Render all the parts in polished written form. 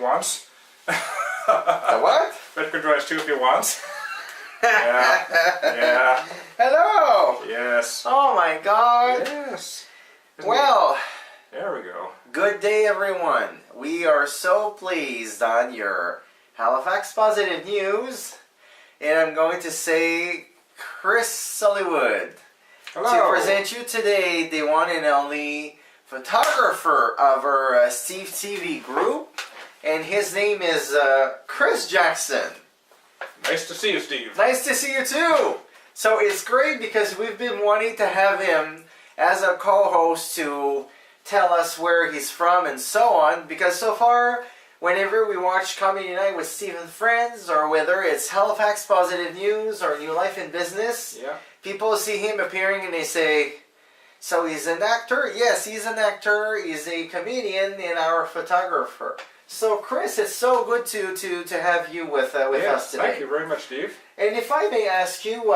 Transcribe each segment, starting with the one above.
Wants. The what? Red can join us too if he wants. Yeah. Yeah. Hello! Yes. Oh my god! Yes. Well, there we go. good day everyone. We are so pleased on your Halifax Positive News. And I'm going to say Chris Hollywood Hello. to present you today the one and only photographer of our SteveTv group. And his name is Chris Jackson. Nice to see you, Steve. Nice to see you too. So it's great because we've been wanting to have him as a co-host to tell us where he's from and so on. Because so far, whenever we watch Comedy Night with Steve and Friends, or whether it's Halifax Positive News or New Life in Business, Yeah. people see him appearing and they say, so he's an actor? Yes, he's an actor. He's a comedian and our photographer. So Chris, it's so good to have you with us today. Thank you very much, Steve. And if I may ask you,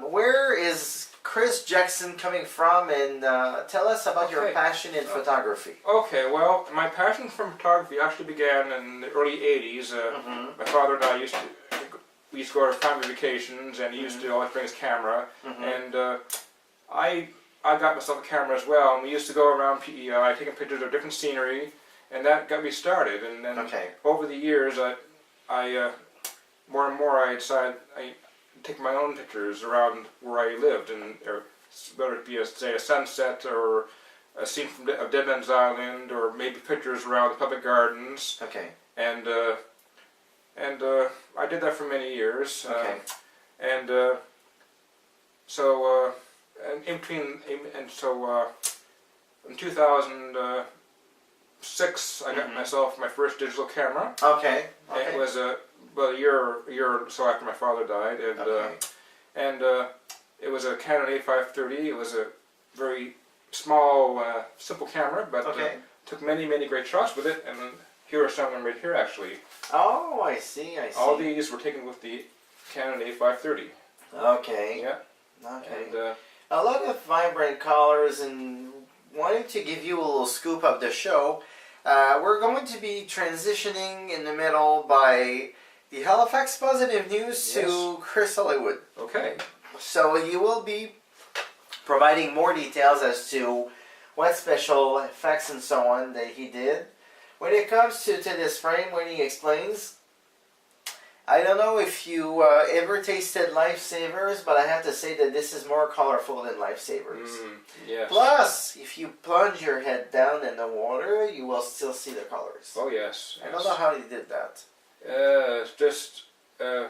where is Chris Jackson coming from, and tell us about your passion in photography. Okay, well, my passion for photography actually began in the early 80s. My father and I used to go on family vacations, and he used to always bring his camera, and I got myself a camera as well, and we used to go around PEI taking pictures of different scenery, and that got me started. And then over the years, I more and more I decided I take my own pictures around where I lived, and whether it be say a sunset or a scene of Dead Man's Island, or maybe pictures around the public gardens. Okay. And I did that for many years. Okay. So in 2006 I got myself my first digital camera. Okay. It was about a year or so after my father died, and it was a Canon A530. It was a very small, simple camera, but took many great shots with it. And here are some of them right here, actually. Oh, I see. All these were taken with the Canon A530. Okay. Yeah. Okay. And, a lot of vibrant colors, and wanting to give you a little scoop of the show, we're going to be transitioning in the middle by the Halifax Positive News to Chris Hollywood. Okay. So he will be providing more details as to what special effects and so on that he did. When it comes to this frame, when he explains, I don't know if you ever tasted Lifesavers, but I have to say that this is more colorful than Lifesavers. Yes. Plus, if you plunge your head down in the water, you will still see the colors. Oh yes. I don't know how he did that. It's just the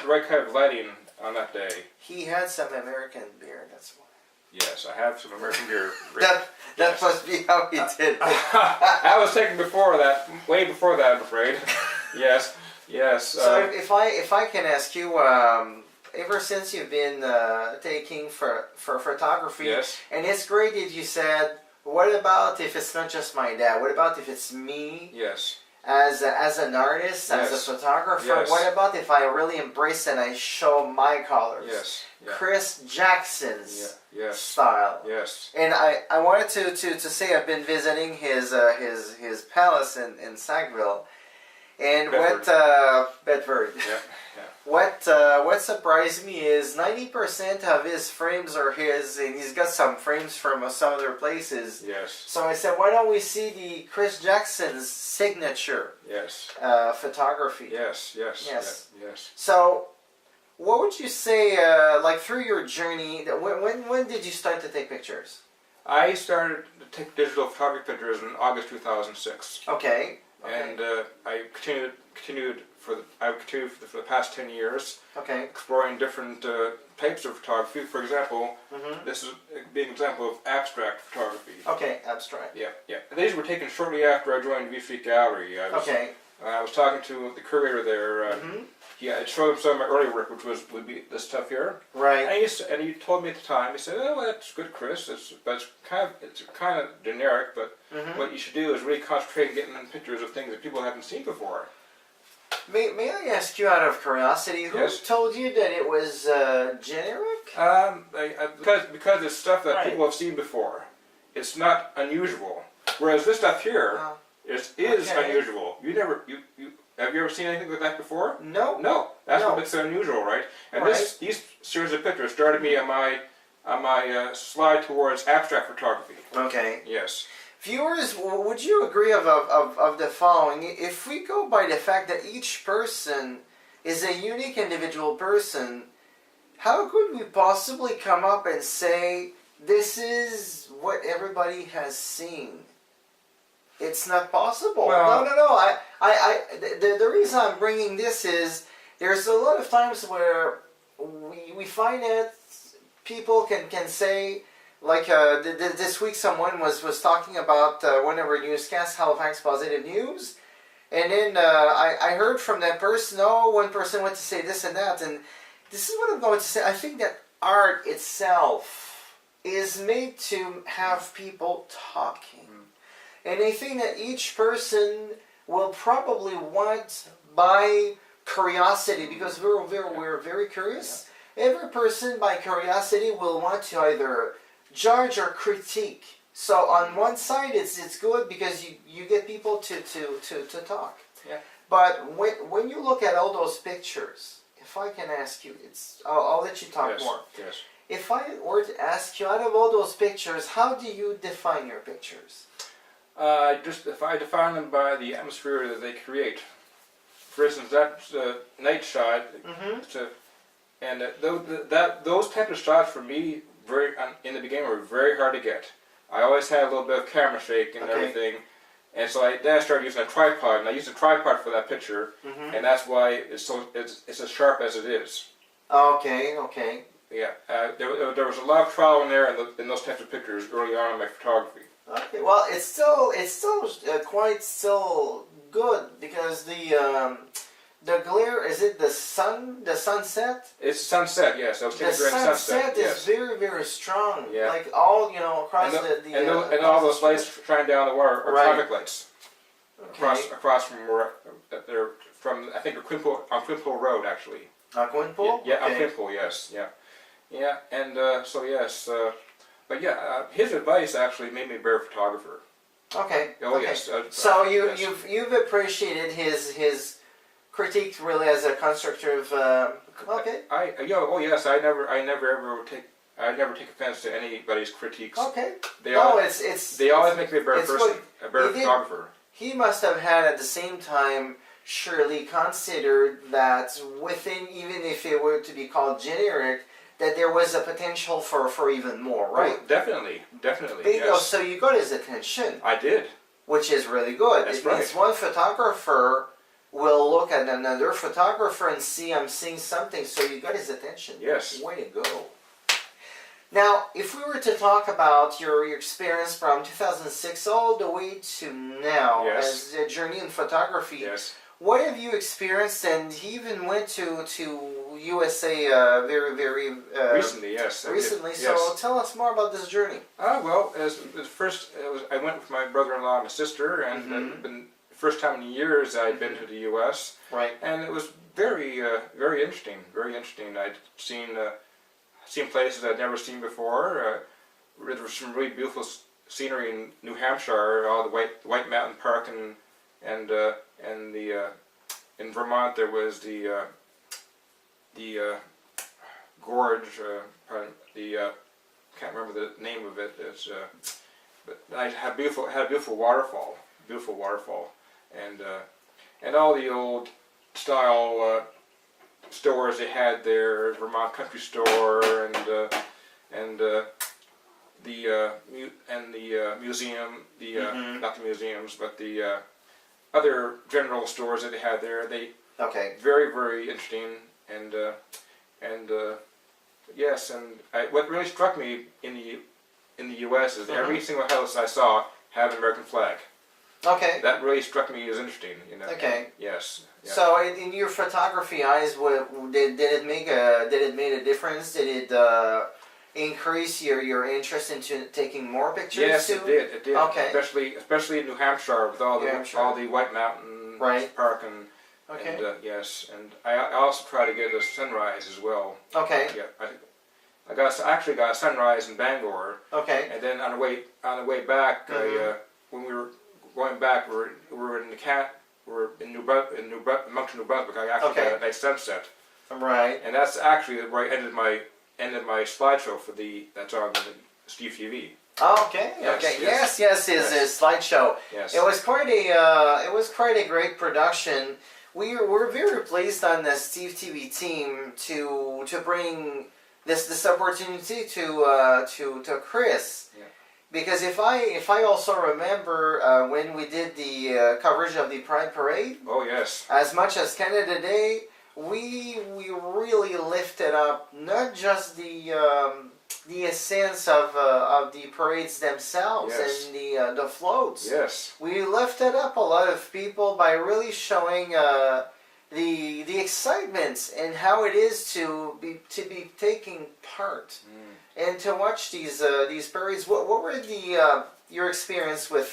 right kind of lighting on that day. He had some American beer, that's why. Yes, I have some American beer. that must be how he did it. I was taken before that, way before that, I'm afraid. Yes. Yes. So if I can ask you, ever since you've been taking for photography, and it's great that you said, what about if it's not just my dad? What about if it's me? Yes. As an artist, as a photographer, what about if I really embrace and I show my colors? Yes. Yeah. Chris Jackson's style. Yes. And I wanted to say I've been visiting his palace in Sackville. And Bedford. Yeah. What surprised me is 90% of his frames are his, and he's got some frames from some other places. Yes. So I said, why don't we see the Chris Jackson's signature photography? Yes. So, what would you say, like through your journey? When did you start to take pictures? I started to take digital photography pictures in August 2006. Okay. And I continued for the past 10 years. Okay. Exploring different types of photography. For example, this is being an example of abstract photography. Okay, abstract. Yeah. And these were taken shortly after I joined V Street Gallery. I was talking to the curator there. I showed him some of my early work, which would be this stuff here. Right. And he told me at the time. He said, "Oh, well, that's good, Chris. It's kind of generic, but what you should do is really concentrate on getting pictures of things that people haven't seen before." May I ask you out of curiosity, who told you that it was generic? Because it's stuff that people have seen before. It's not unusual. Whereas this stuff here is unusual. You ever seen anything like that before? No. No. That's No. what makes it unusual, right? And Right. these series of pictures started me on my slide towards abstract photography. Okay. Yes. Viewers, would you agree of the following? If we go by the fact that each person is a unique individual person, how could we possibly come up and say this is what everybody has seen? It's not possible. Well, No. The reason I'm bringing this is there's a lot of times where we find that people can say, like this week someone was talking about one of our newscasts, Halifax Positive News, and then I heard from that person, one person went to say this and that, and this is what I'm going to say. I think that art itself is made to have people talking. And I think that each person will probably want by curiosity, because we're very curious. Every person by curiosity will want to either judge or critique. So on one side it's good because you get people to talk. Yeah. But when you look at all those pictures, if I can ask you, I'll let you talk more. Yes. If I were to ask you, out of all those pictures, how do you define your pictures? If I define them by the atmosphere that they create. For instance, that's a night shot. And those type of shots for me, in the beginning, were very hard to get. I always had a little bit of camera shake and everything, and so then I started using a tripod, and I used a tripod for that picture, and that's why it's as sharp as it is. Okay. Yeah, there was a lot of trial and error in those types of pictures early on in my photography. Okay, well, it's still quite good because the glare, is it the sunset? It's sunset, yes. I was taking The during sunset is yes. very strong. Yeah. Like all across and all those lights shining down the water are traffic lights. Okay. Across from where they're from, I think on Quinpool Road actually. Quinpool? Yeah, okay. on Quinpool, yes, yeah, and so yes, but yeah, his advice actually made me a better photographer. Okay. Oh okay. yes. So yes. you've appreciated his critique really as a constructive. Okay. Oh yes, I never ever take offense to anybody's critiques. Okay. They always make me a better person, a better photographer. He must have had at the same time surely considered that within, even if it were to be called generic, that there was a potential for even more, right? Oh, definitely. Bingo, Yes. so you got his attention. I did. Which is really good. That's It right. means one photographer will look at another photographer and see, I'm seeing something, so you got his attention. Yes. Way to go. Now, if we were to talk about your experience from 2006 all the way to now, Yes. as a journey in photography, Yes. what have you experienced? And he even went to USA very Recently, yes. I did. recently. So Yes. tell us more about this journey. Well, first, I went with my brother-in-law and my sister, and it'd been the first time in years I'd been to the U.S. Right. And it was very interesting. Very interesting. I'd seen places I'd never seen before. There was some really beautiful scenery in New Hampshire, all the White Mountain Park, and in Vermont there was the gorge. Can't remember the name of it. But I had a beautiful waterfall, and all the old style stores they had there, Vermont Country Store, and the museum, not the museums, but the other general stores that they had there. Okay. Very interesting, and yes, and what really struck me in the U.S. is every single house I saw had an American flag. Okay. That really struck me as interesting. Okay. Yes. Yeah. So, in your photography eyes, did it make a difference? Did it increase your interest into taking more pictures? Yes, too? it did. It did. Okay. Especially in New Hampshire with all the White Mountain Park and Okay. and yes, and I also try to get a sunrise as well. Okay. Yeah, I actually got a sunrise in Bangor. Okay. And then on the way back, when we were going back, we were were in Moncton, New Brunswick. I actually Okay. got a nice sunset, Right. and that's actually where I ended my slideshow for that's on the SteveTv. Okay. Yes, Okay. yes. Yes. His slideshow. Yes. It was quite a great production. We're very pleased on the Steve TV team to bring this opportunity to Chris. Yeah. Because if I also remember when we did the coverage of the Pride Parade, Oh yes. as much as Canada Day, we really lifted up not just the essence of the parades themselves Yes. and the floats. Yes. We lifted up a lot of people by really showing the excitement and how it is to be taking part and to watch these parades. What were your experience with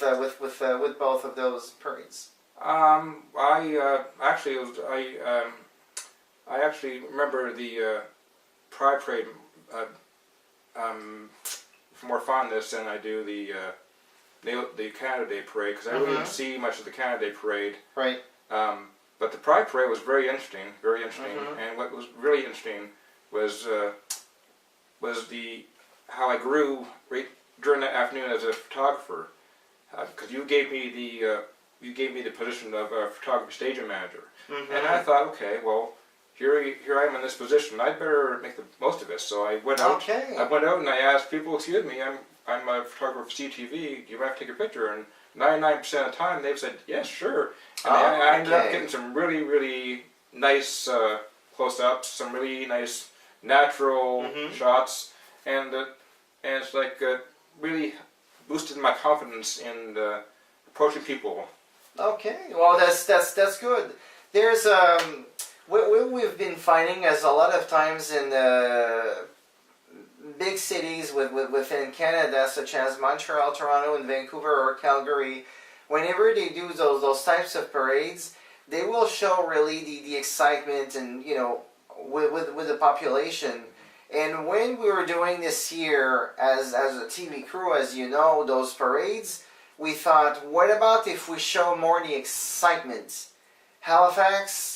both of those parades? I actually remember the Pride Parade with more fondness than I do the Canada Day Parade, because I really didn't see much of the Canada Day Parade. Right. But the Pride Parade was very interesting, and what was really interesting was how I grew right during that afternoon as a photographer, because you gave me the position of a photography staging manager, and I thought, okay, well, here I am in this position. I'd better make the most of it. So I went out. Okay. I went out and I asked people, "Excuse me, I'm a photographer for SteveTv. Do you mind to take a picture?" And 99% of the time they've said, "Yes, sure." And I ended up getting some really nice close-ups, some really nice natural shots, and it's like really boosted my confidence in approaching people. Okay. Well, that's good. There's what we've been finding is a lot of times in big cities within Canada, such as Montreal, Toronto, and Vancouver or Calgary, whenever they do those types of parades, they will show really the excitement and with the population. And when we were doing this year as a TV crew, as you know, those parades, we thought, what about if we show more the excitement? Halifax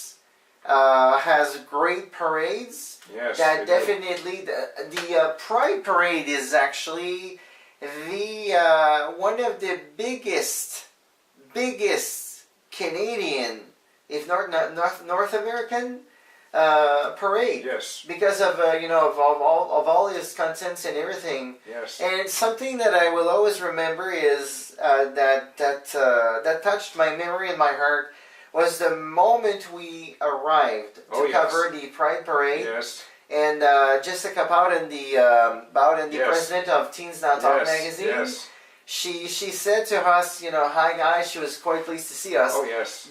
has great parades. Yes. That definitely the Pride Parade is actually the one of the biggest Canadian, if not North American parade. Yes. Because of of all his contents and everything. Yes. And something that I will always remember is that touched my memory and my heart was the moment we arrived to cover the Pride Parade. Yes. And Jessica Bowden, the president of Teens Now Talk magazine, she said to us, "Hi guys." She was quite pleased to see us. Oh yes.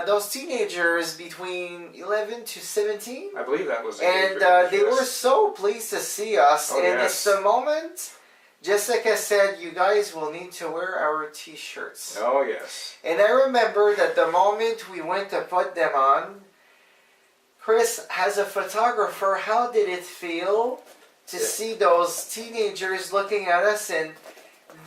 Those teenagers between 11 to 17. I believe that was. And they were so pleased to see us. Oh, and it's the moment Jessica said, "You guys will need to wear our T-shirts." Oh yes. And I remember that the moment we went to put them on, Chris, as a photographer, how did it feel to see those teenagers looking at us and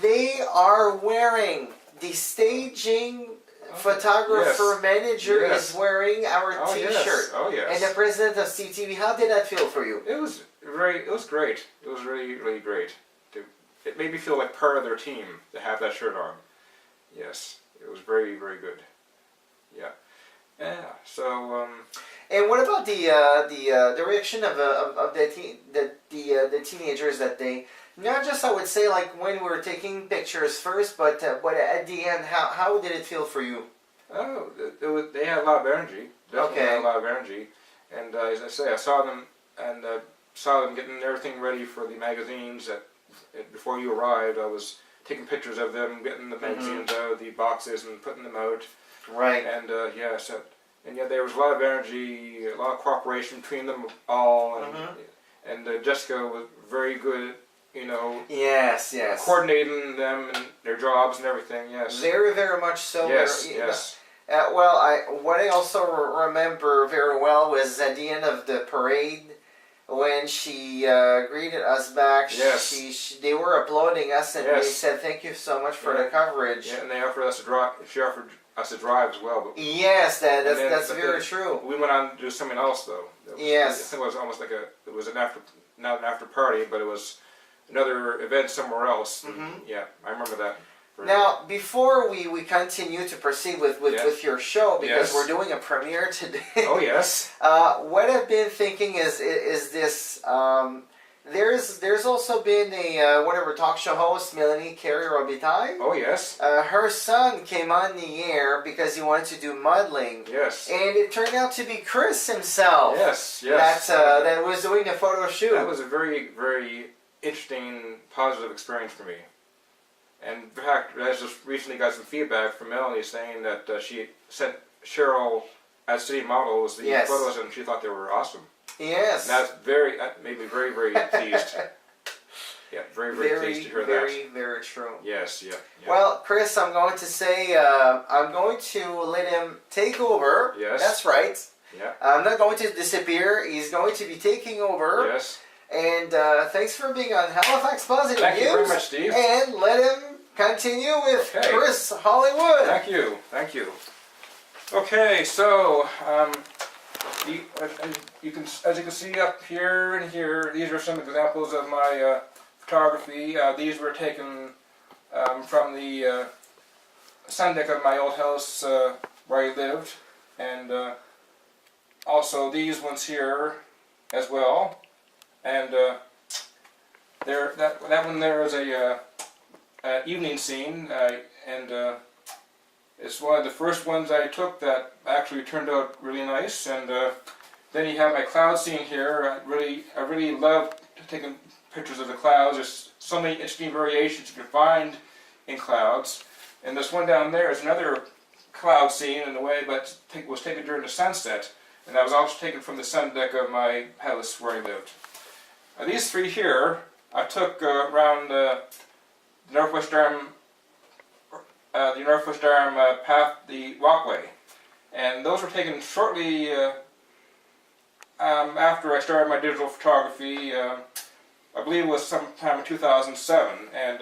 they are wearing the staging photographer manager is wearing our T-shirt. Yes. Oh yes. And the president of SteveTv, how did that feel for you? It was great. It was really great. It made me feel like part of their team to have that shirt on. Yes, it was very good. Yeah. Yeah. So. And what about the reaction of the teenagers that they, not just I would say like when we were taking pictures first, but at the end, how did it feel for you? Oh, they had a lot of energy. Definitely had a lot of energy, and as I say, I saw them getting everything ready for the magazines. Before you arrived, I was taking pictures of them, getting the magazines out of the boxes and putting them out. Right. And there was a lot of energy, a lot of cooperation between them all, and Jessica was very good, Yes. coordinating them and their jobs and everything. Yes. Very much so. Yes. What I also remember very well was at the end of the parade, when she greeted us back. Yes. They were applauding us, and Yes. they said thank you so much for Yeah. the coverage. Yeah, and they offered us a drive. She offered us a drive as well. But Yes, that's but very true. we went on to do something else though. Yes. I think it was almost like it was not an after party, but it was another event somewhere else. Mhm. Yeah, I remember that. Now, before we continue to proceed with your show, because Yes. we're doing a premiere today. Oh yes. What I've been thinking is this. There's also been a whatever talk show host, Melanie Carey Robitaille. Oh yes. Her son came on the air because he wanted to do modeling, Yes. and it turned out to be Chris himself. Yes. Yes. That was doing the photo shoot. That was a very, very interesting, positive experience for me. And in fact, I just recently got some feedback from Melanie saying that she sent Cheryl as city models the Yes. photos, and she thought they were awesome. Yes. And that made me very, very pleased. Yeah, very, very pleased to hear very, that. very true. Yes, yeah, yeah. Well, Chris, I'm going to say I'm going to let him take over. Yes. That's right. Yeah. I'm not going to disappear. He's going to be taking over. Yes. And thanks for being on Halifax Positive Thank News. you very much, Steve. And let him continue with Okay. Chris Hollywood. Thank you. Thank you. Okay, so as you can see up here and here, these are some examples of my photography. These were taken from the sun deck of my old house where I lived, and also these ones here as well. And that one there is a evening scene, and it's one of the first ones I took that actually turned out really nice. And then you have my cloud scene here. I really love taking pictures of the clouds. There's so many interesting variations you can find in clouds. And this one down there is another cloud scene in a way, but it was taken during the sunset. And that was also taken from the sun deck of my house where I lived. These three here, I took around the Northwest Arm path, the walkway, and those were taken shortly after I started my digital photography. I believe it was sometime in 2007, and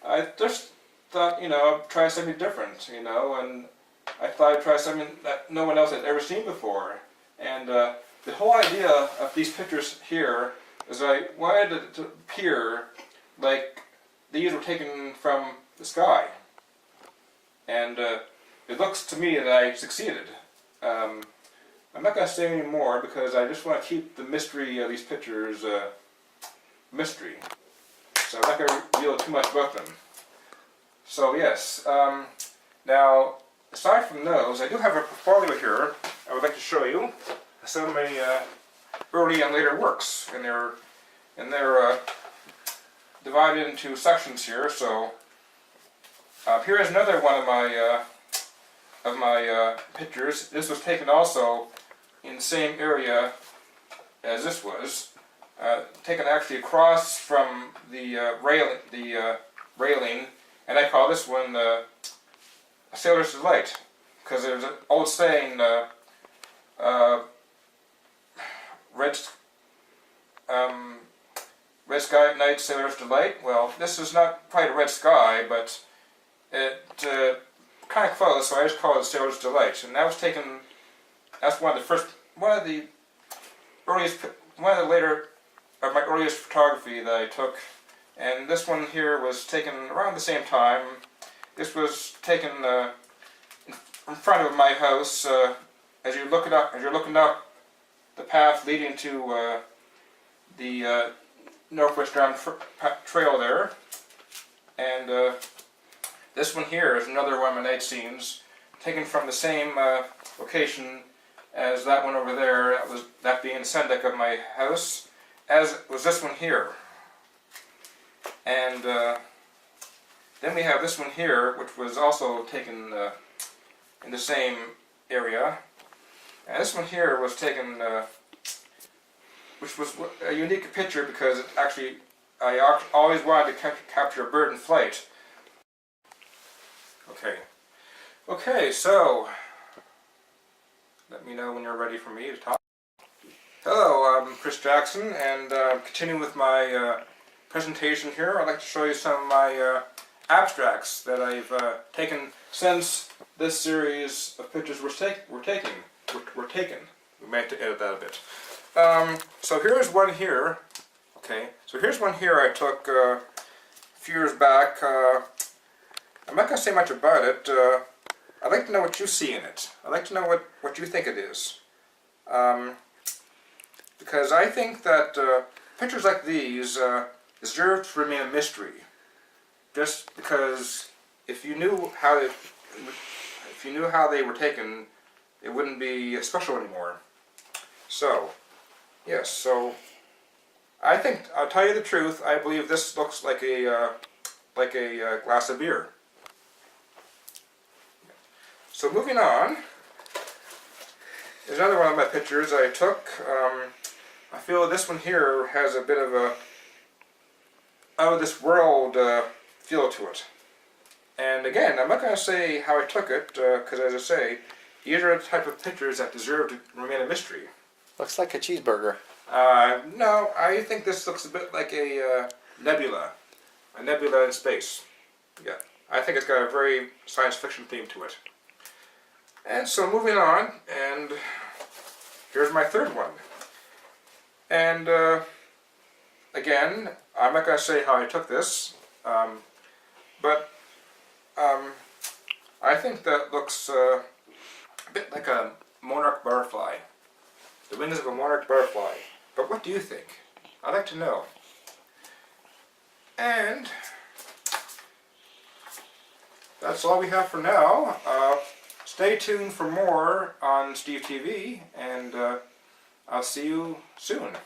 I just thought, I'd try something different, and I thought I'd try something that no one else had ever seen before. And the whole idea of these pictures here is I wanted it to appear like these were taken from the sky. And it looks to me that I succeeded. I'm not going to say any more because I just want to keep the mystery of these pictures mystery. So I'm not going to reveal too much about them. So yes, now aside from those, I do have a portfolio here I would like to show you. Some of my early and later works, and they're divided into sections here. So here is another one of my pictures. This was taken also in the same area as this was, taken actually across from the railing, and I call this one a sailor's delight, because there's an old saying. Red sky at night, sailor's delight. Well, this is not quite a red sky, but it kind of close, so I just call it sailor's delight. And that was taken. That's one of the my earliest photography that I took. And this one here was taken around the same time. This was taken in front of my house. As you're looking up the path leading to the Northwest Arm Trail there, and this one here is another one of my night scenes, taken from the same location as that one over there. That being the sun deck of my house, as was this one here, and then we have this one here, which was also taken in the same area. And this one here was taken, which was a unique picture because it actually, I always wanted to capture a bird in flight. Okay, so let me know when you're ready for me to talk. Hello, I'm Chris Jackson, and continuing with my presentation here, I'd like to show you some of my abstracts that I've taken since this series of pictures were taken. We may have to edit that a bit. So here's one here. Okay, so here's one here I took a few years back. I'm not going to say much about it. I'd like to know what you see in it. I'd like to know what you think it is. Because I think that pictures like these deserve to remain a mystery. Just because if you knew how they were taken, it wouldn't be special anymore. So, yes. So, I think I'll tell you the truth. I believe this looks like a glass of beer. So moving on, there's another one of my pictures I took. I feel this one here has a bit of a out of this world feel to it. And again, I'm not going to say how I took it, because as I say, these are the type of pictures that deserve to remain a mystery. Looks like a cheeseburger. No, I think this looks a bit like a nebula in space. Yeah, I think it's got a very science fiction theme to it. And so moving on, and here's my third one. And again, I'm not going to say how I took this, but I think that looks a bit like a monarch butterfly. The wings of a monarch butterfly. But what do you think? I'd like to know. And that's all we have for now. Stay tuned for more on SteveTv, and I'll see you soon.